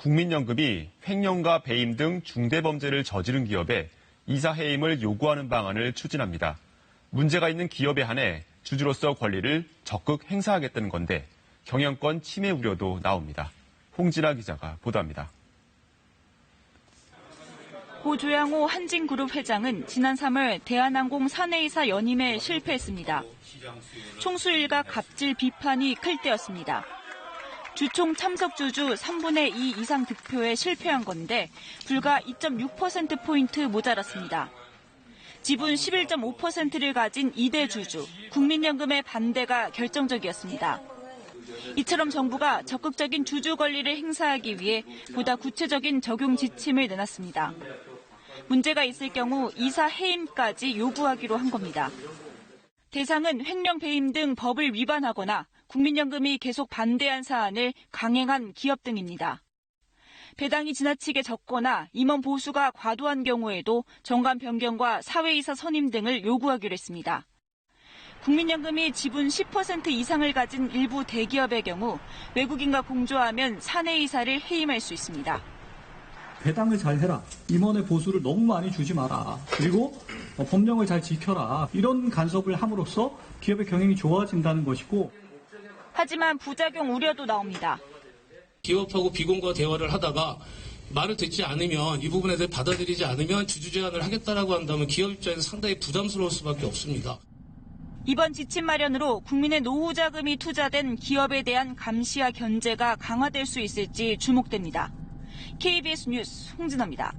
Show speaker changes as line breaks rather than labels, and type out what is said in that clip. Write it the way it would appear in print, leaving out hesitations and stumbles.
국민연금이 횡령과 배임 등 중대범죄를 저지른 기업에 이사해임을 요구하는 방안을 추진합니다. 문제가 있는 기업에 한해 주주로서 권리를 적극 행사하겠다는 건데 경영권 침해 우려도 나옵니다. 홍진아 기자가 보도합니다.
고 조양호 한진그룹 회장은 지난 3월 대한항공 사내이사 연임에 실패했습니다. 총수 일가 갑질 비판이 클 때였습니다. 주총 참석 주주 3분의 2 이상 득표에 실패한 건데 불과 2.6%포인트 모자랐습니다. 지분 11.5%를 가진 2대 주주, 국민연금의 반대가 결정적이었습니다. 이처럼 정부가 적극적인 주주 권리를 행사하기 위해 보다 구체적인 적용 지침을 내놨습니다. 문제가 있을 경우 이사 해임까지 요구하기로 한 겁니다. 대상은 횡령 배임 등 법을 위반하거나 국민연금이 계속 반대한 사안을 강행한 기업 등입니다. 배당이 지나치게 적거나 임원 보수가 과도한 경우에도 정관 변경과 사회이사 선임 등을 요구하기로 했습니다. 국민연금이 지분 10% 이상을 가진 일부 대기업의 경우 외국인과 공조하면 사내이사를 해임할 수 있습니다.
배당을 잘 해라. 임원의 보수를 너무 많이 주지 마라. 그리고 법령을 잘 지켜라. 이런 간섭을 함으로써 기업의 경영이 좋아진다는 것이고.
하지만 부작용 우려도 나옵니다.
기업하고 비공과 대화를 하다가 말을 듣지 않으면 이 부분에 대해 받아들이지 않으면 주주 제한을 하겠다라고 한다면 기업 입장에서 상당히 부담스러울 수밖에 없습니다.
이번 지침 마련으로 국민의 노후 자금이 투자된 기업에 대한 감시와 견제가 강화될 수 있을지 주목됩니다. KBS 뉴스 홍진아입니다.